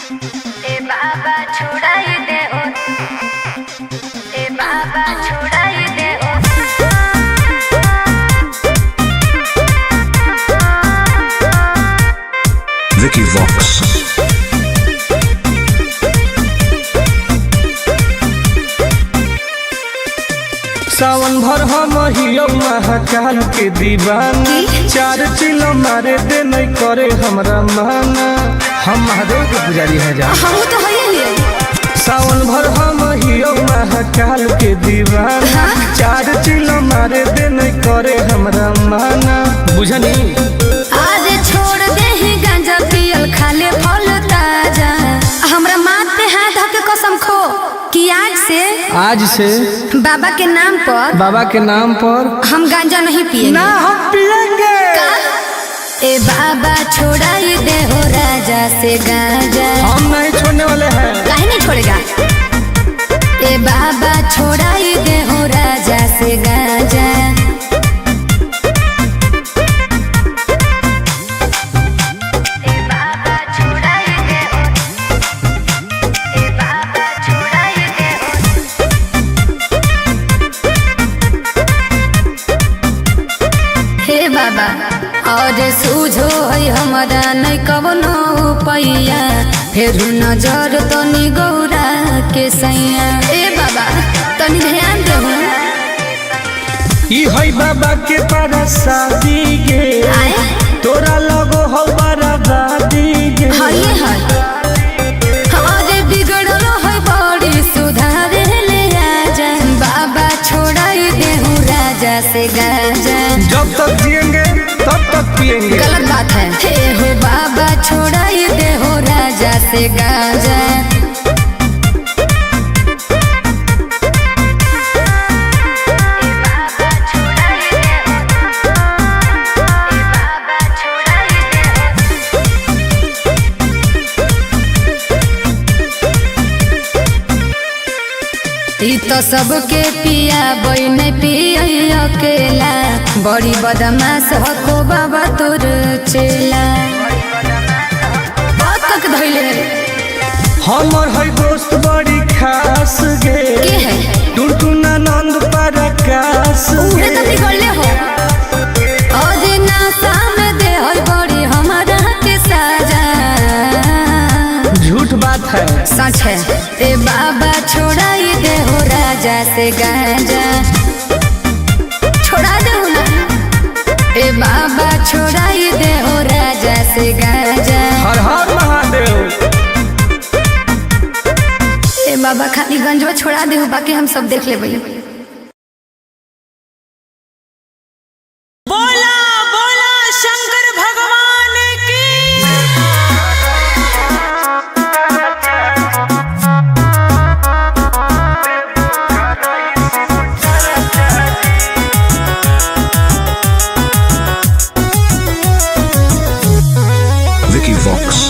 ए बाबा छुड़ाई दे ओ, ए बाबा छुड़ाई दे ओ। Vicky Vox. सावन भर हम हियो महाकाल के दीवाना, चार चिलो मारे दे नहीं करे हमरा माना। हम महादेव के पुजारी हैं जा। हम तो है सावन भर हम हियो महाकाल के दीवाना, चार चिलो मारे दे नहीं करे हमरा माना। बुझनी आज छोड़ दे ही गांजा पियल, खाले फल ताजा। हमरा माथ पे हाथ धके कसम खो कि आज से बाबा के नाम पर हम गांजा नहीं पिएंगे। ना हम पिएंगे। ए बाबा छोड़ाई दे हो राजा से गांजा। हम नहीं छोड़ने वाले हैं। काहे नहीं छोड़ेगा? ए बाबा छोड़ाई दे हो राजा से गांजा। ए बाबा छोड़ाई दे हो, ए बाबा छोड़ाई दे हो। हे बाबा और सूझो है हमारा नहीं कवनो पैया, फिर नजर तनी गौरा के सैया। ए बाबा तनी ध्यान दे। ई है बाबा के परसादी गे, तोरा लगो हो बराबादी गे। हाय हाय अरे बिगड़ल है बड़ी, सुधारे ले आजा। बाबा छोड़ाई दे हूँ राजा से गांजा। जब तक जिएंगे तब तक पिएंगे। गलत बात है। हे हो बाबा छोड़ाई दे हो राजा से गांजा। ई तो सबके पिया बई नहीं पिया अकेला, बड़ी बदमाश हको बाबा तोर चेला। बहुत तक धैले हमर है दोस्त बड़ी खास गे, के है टुनटुना नंद परकाश उहे गे। तो बिगड़ले हो। और नासा में दे है बड़ी हमारा के साजा। झूठ बात है। सच है। ए बाबा छोड़ाई दे हो राजा से गांजा। छोड़ा दे हो ना। ए बाबा छोड़ाई दे हो राजा से गांजा। हर हर महादेव। ए बाबा खाली गंजवा छोड़ा दे हो, बाकी हम सब देख लेबै। बोला बोला शंकर भगवान की। Vicky Vox.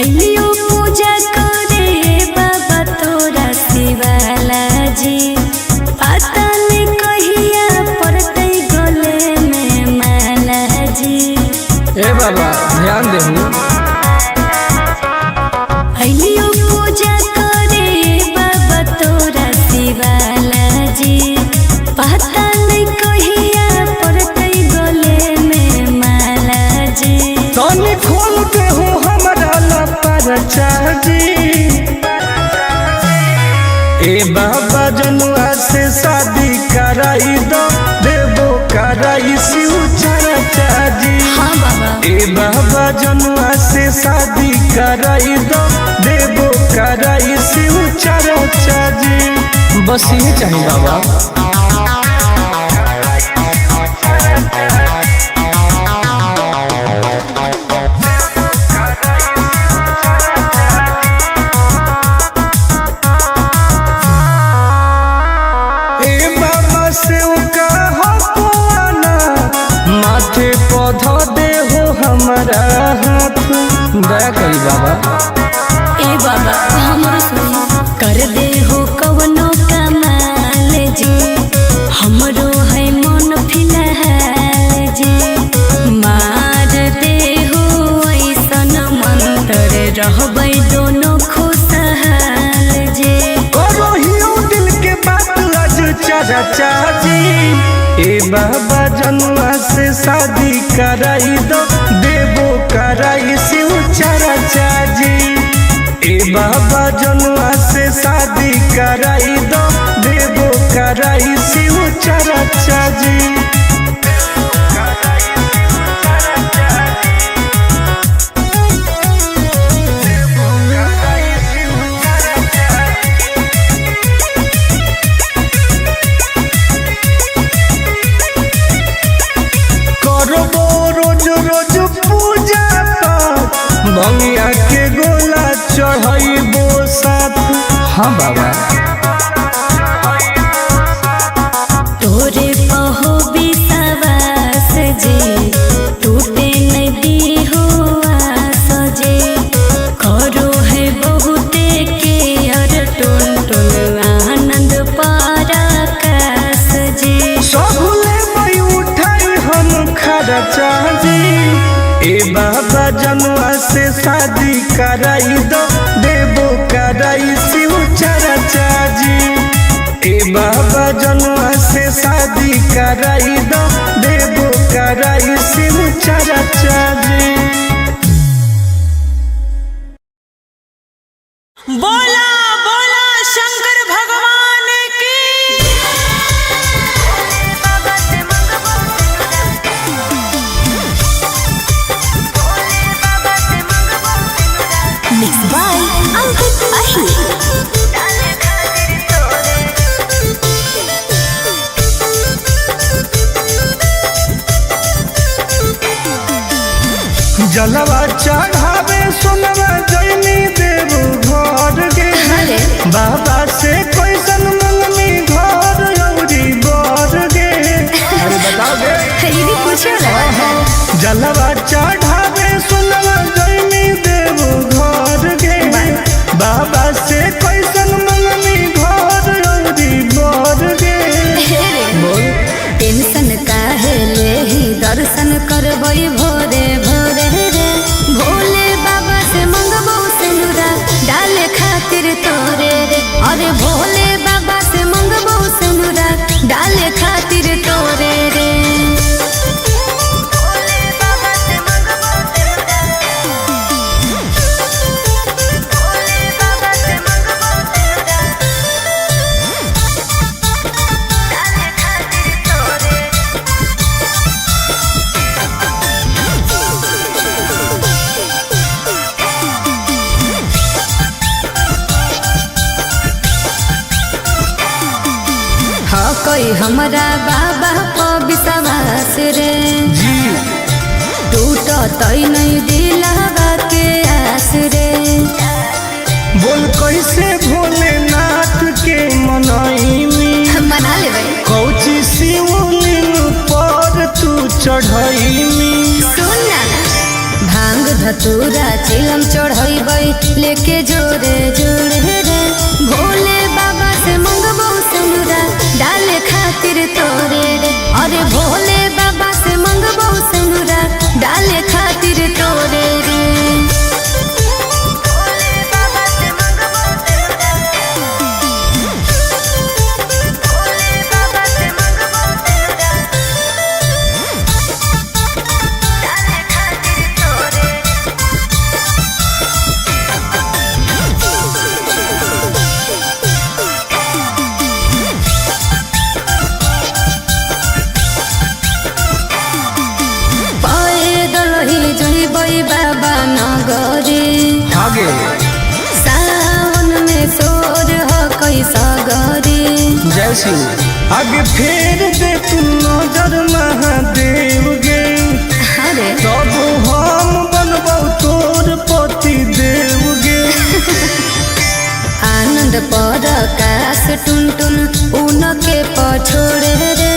अइलियो पूजा करे बाबा तोरा शिवाला जी। पता नहीं कहिया पड़तै गले में माला जी। ए बाबा ध्यान देहु। अइलियो पूजा करे बाबा तोरा शिवाला जी। पता नहीं कहिया पड़तै गले में माला जी। तनी खोल के हो हमरा लपरचा जी। ए बाबा जनुआ से शादी कराई दो, देवो कराई शिव चर्चा जी। हाँ बाबा ए बाबा जनुआ से शादी कराई दो, देवो कराई शिव चर्चा जी। बस ये चाहिए बाबा। माथे पौधा दे हो हमारा हाथ, दया करी बाबा। ए बाबा हमरो सुनी कर दे हो कवनो कमाल जी। हमरो है मन फिर चारा चाची। ए बाबा जनुआ से शादी कराई दो, देवो कराई शिव चारा चाची। ए बाबा जनुआ से शादी कराई दो, देवो कराई शिव चारा चाची। भंगिया के गोला चढ़ाइबो साथ। हाँ बाबा तोरे पहो विश्वास जी, टूटे नदी हो आस जे। करो है बहुते के और टुन टुन आनंद पराकाश जी। सबले मई उठाई हम खर्चा जी। ए बाबा जनुआ से शादी कराई दो, देवो कराई शिव चारा चाची। ए बाबा जनुआ से शादी कराई दो, देवो कराई शिव चारा चाची। बोला बोला शंकर भगवान की। Mixed by Ankit Ahir. जलवा चढ़ावे सोनवा जैनी देव घर गे। बाबा से कैसन मंगनी घर औरी बर गे। अरे बताओ गे, ये भी पूछो ना। जलवा चढ़ावे सोनवा जैनी देव घर गे। बाबा से कैसन मंगनी घर औरी बर गे। टेंशन काहे लेही, दर्शन करबई भोरे भोरे रे। भोले बाबा से मंगबो सिनुरा, डाले खातिर तोरे रे। अरे भोले बाबा से मंगबो सिनुरा, डाले खातिर तोरे रे। हाँ कोई हमारा बाबा को विश्वास रे जी। टूट तई नहीं दिलावा के आस रे। बोल कैसे भोलेनाथ के मनाईनी, मना ले भाई। कौची शिवलिंग पर तू चढ़ाईनी। सुन ना, भांग धतूरा चिलम चढ़ाई लेके जोरे जोरे रे। भोले बाबा से मंगबो सिनुरा, डाले खातिर तोरे रे। अरे भोले बाबा से मंगबो सिनुरा, डाले खातिर तोरे रे। बाबा नगरे आगे सावन में सोर हो कैसा गरे। जय शिव। आगे फेर दे तू नजर महादेव गे। अरे तब हम बनबौ तोर पति देव गे। आनंद पर आकाश टुन टुन उनके पछोड़े रे।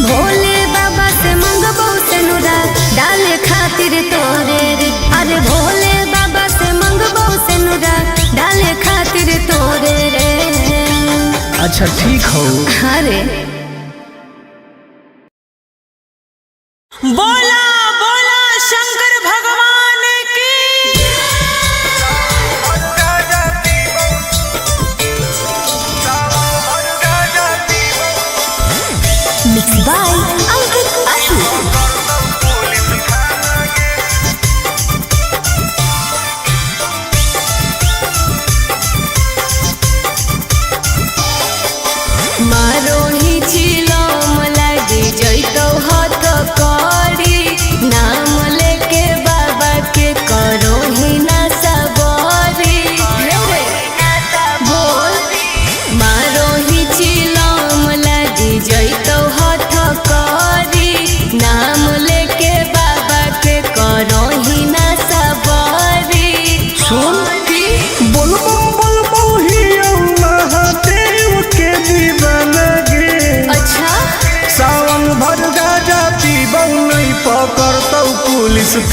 भोले बाबा से मंगबो सिनुरा, डाले खातिर तोरे रे। अरे भोले बाबा से मंगबो सिनुरा, डाले खातिर तोरे रे। अच्छा ठीक हो। अरे बोला बोला शंकर भगवान की।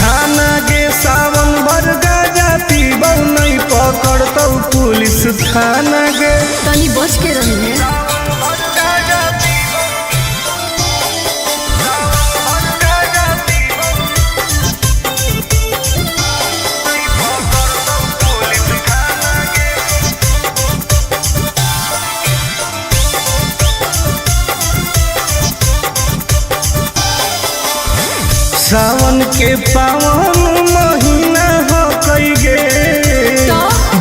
थाना गे सावन भर गाजा पीबौ नहीं पकड़तौ पुलिस थाना गे। तनी बच के रही है। सावन के पावन महीना हो कई गे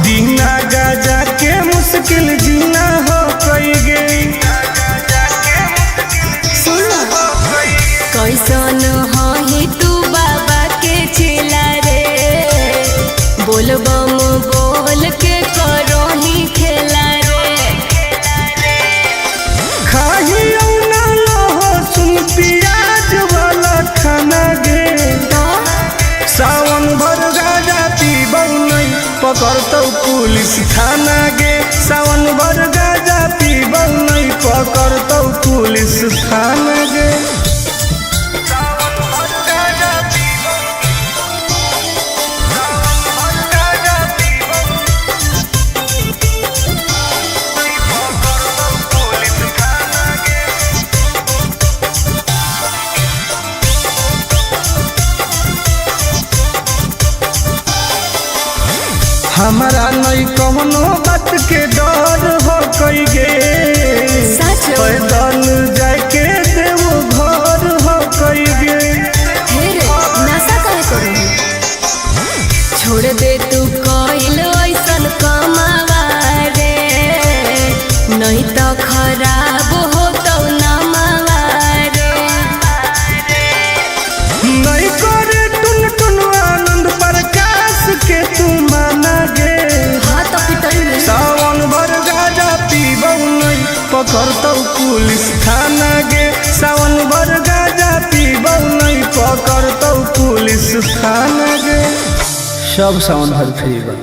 दीना गाजा के मुश्किल जीना हो कई गे। कैसन ही तू बाबा के चेला रे बोल बम बोल के करो ही खेला रे। खाही ना लहसुन प्याज वाला खाना गे सावन भर गाजा पीबौ नहीं पकड़तौ पुलिस थाना गे। सावन भर गाजा पीबौ नहीं पकड़तौ पुलिस थाना गे। हमारा नहीं कौनो बात के डर हो कई गे पैदल जाके देवो घर हो कई गे। नशा काहे करू छोड़ दे तू कइल ऐसन कमावा रे नहीं तो खराब हो तो नमावा रे। नहीं करे टुन टुन आनंद प्रकाश के तू माना गे। हाँ तो पिटल सावन भर गाजा पीबौ नहीं पकड़तौ पुलिस थाना गे। सावन भर गाजा पीबौ नहीं पकड़तौ पुलिस थाना गे। सब सावन भर फ्री बा।